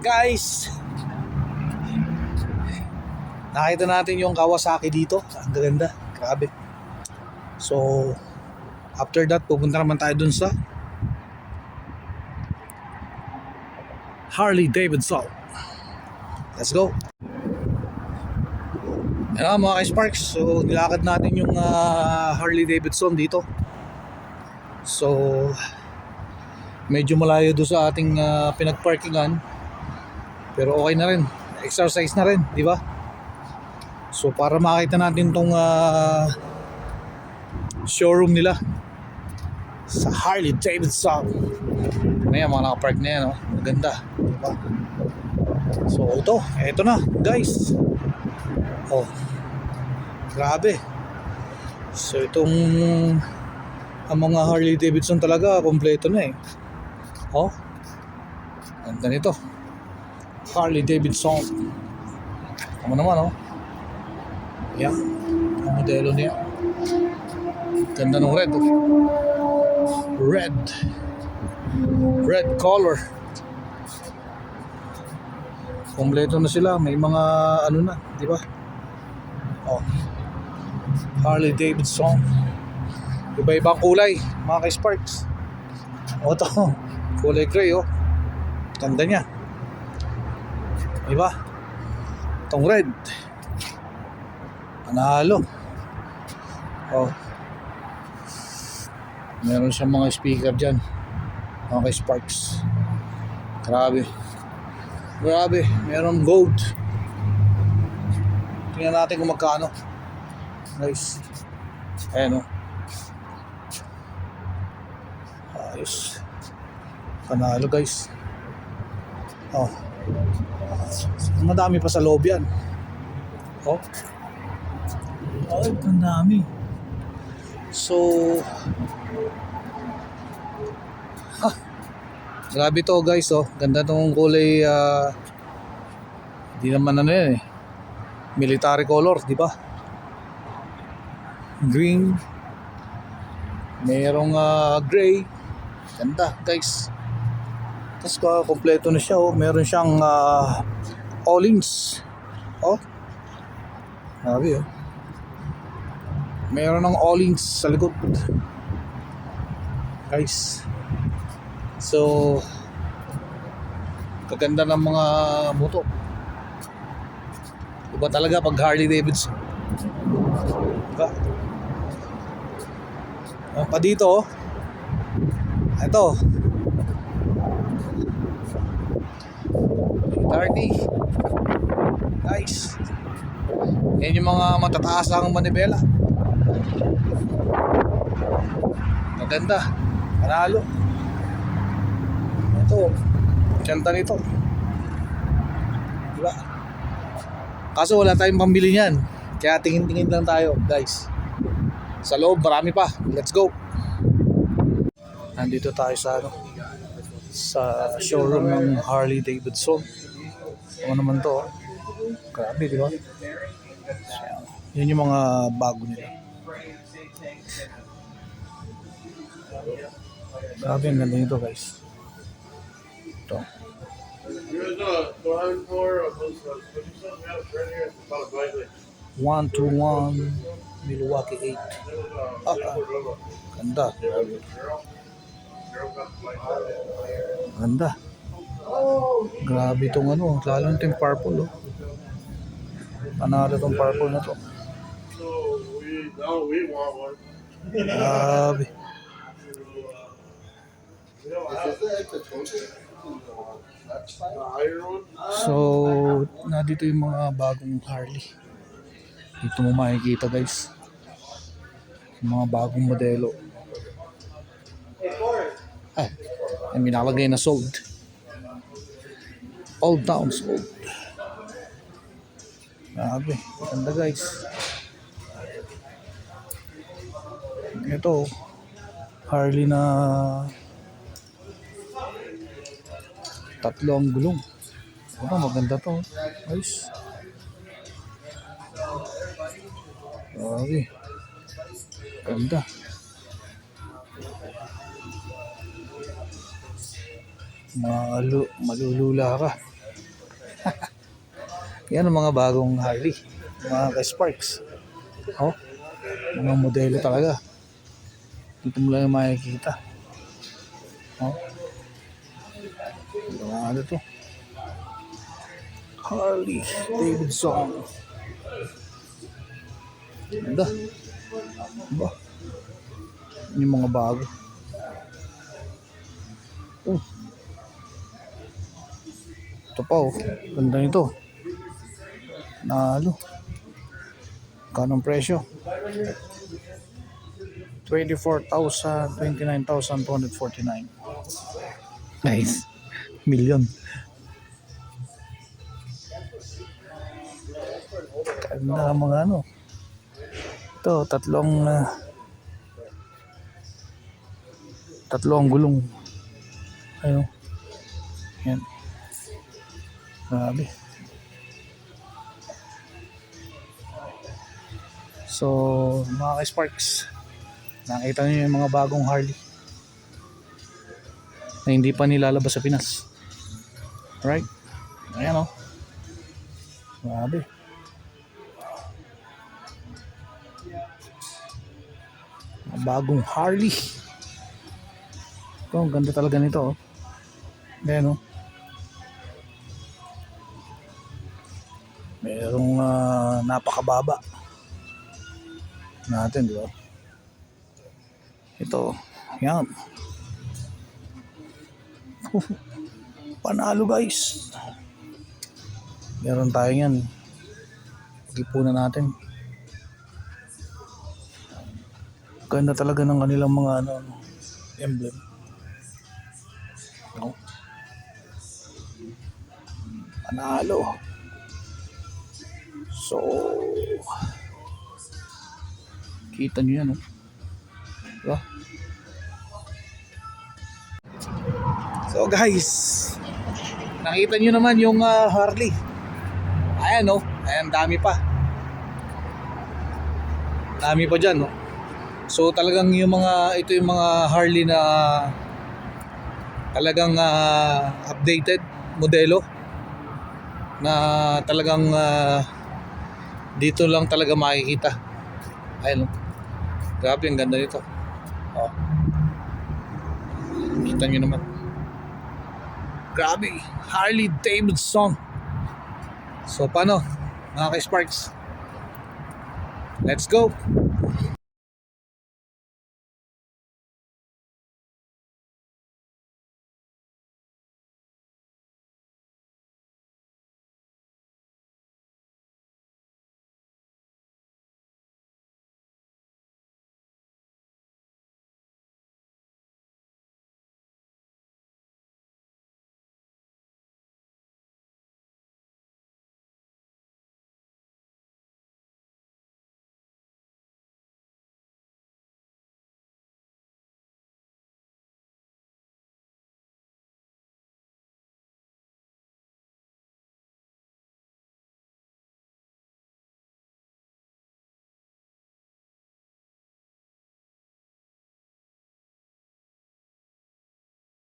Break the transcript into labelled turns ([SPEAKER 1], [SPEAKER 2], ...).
[SPEAKER 1] Guys, nakita natin yung Kawasaki dito. Ang ganda, grabe. So, after that, pupunta naman tayo dun sa Harley Davidson. Let's go. Yan mga ka-Sparks. So, nilakad natin yung Harley Davidson dito. So, medyo malayo doon sa ating pinagparkingan. Pero okay na rin. Exercise na rin, di ba? So, para makita natin tong showroom nila sa Harley Davidson. May mga nakapark na yan, oh. Maganda, diba? So ito na guys. Oh, grabe. So itong ang mga Harley Davidson talaga kompleto na eh. Oh, ganda nito, Harley Davidson. Ano naman, oh. Yan, ang modelo niya. Ganda ng red, oh. Red color. Kompleto na sila, may mga ano na, di ba? Oh, Harley Davidson. Iba-ibang kulay, mga ka-Sparks. O ito, kulay gray, oh. Ganda niya. Diba? Itong red, panalo. Oh, meron siyang mga speaker dyan, mga ka-Sparks. Grabe. Grabe, meron gold. Tingnan natin kung magkano. Nice. Ayan, oh. Ayos. Panalo guys. Oh, madami pa sa loob yan. Oh, oh, ang dami. So, grabe to guys, oh. Ganda tong kulay, di naman ano yan eh, military color, di ba? Green, mayroong gray. Ganda guys. Tapos kompleto na siya, oh. Meron siyang all-ins. Oh, grabe, oh. Meron ng all-ins sa likod guys. So, kaganda ng mga moto. Iba talaga pag Harley Davidson. Diba? Pa dito, ito 30. Nice. Yan yung mga matataas ang manibela. Maganda. Panalo. Ito, ganda nito, diba? Kaso wala tayong pambili niyan, kaya tingin-tingin lang tayo guys. Sa loob marami pa. Let's go. Nandito tayo sa sa showroom ng Harley Davidson. Ano naman to, oh. Grabe, diba? Yan yung mga bago nila. Grabe, ang ganda nito guys. Ito. 121 Milwaukee 8. Ganda. Ganda. Grabe itong ano, lalo itong purple, oh. Panalo itong purple na to. Grabe. So, nandito yung mga bagong Harley. Dito mo makikita guys, yung mga bagong modelo. Ay, may nakalagay na sold. All down sold. Grabe, ganda guys. Ito, Harley na tatlo ang gulong. Ito, maganda to. Nice. Grabe. Ganda. Malulula ka. Yan ang mga bagong Harley, mga ka-Sparks. Oh, mga modelo talaga. Dito mo lang yung makikita. Oh, ano to? Harley Davidson. Ganda. Ba? Yung mga bago. Oh. Ito pa oh. Ganda nito. Nalo. Kanong presyo? 24,000, 29,249. Nice. Million. Ganda mga ano. Ito, tatlong gulong. Ayun. Yan. Grabe. So, mga ka-Sparks, nakita niyo yung mga bagong Harley na hindi pa nilalabas sa Pinas. Right? Ayan o. Grabe. Mga bagong Harley. Ito, ang ganda talaga nito oh. Ayan o. Merong napakababa natin, di ba? Ito, yan. Panalo guys. Meron tayo yan. Pag-ipunan natin. Ganda talaga ng kanilang mga emblem. No? Panalo. So, kita nyo yan, no? Diba? So guys, nakita nyo naman yung Harley. Ayan, no? Ayan, dami pa. Dami pa dyan, no? So talagang ito yung mga Harley na talagang updated modelo na talagang dito lang talaga makikita. Ayun, grabe ang ganda nito. Oh. Kita nyo naman. Grabe, Harley Davidson. So paano mga ka-Sparks? Let's go.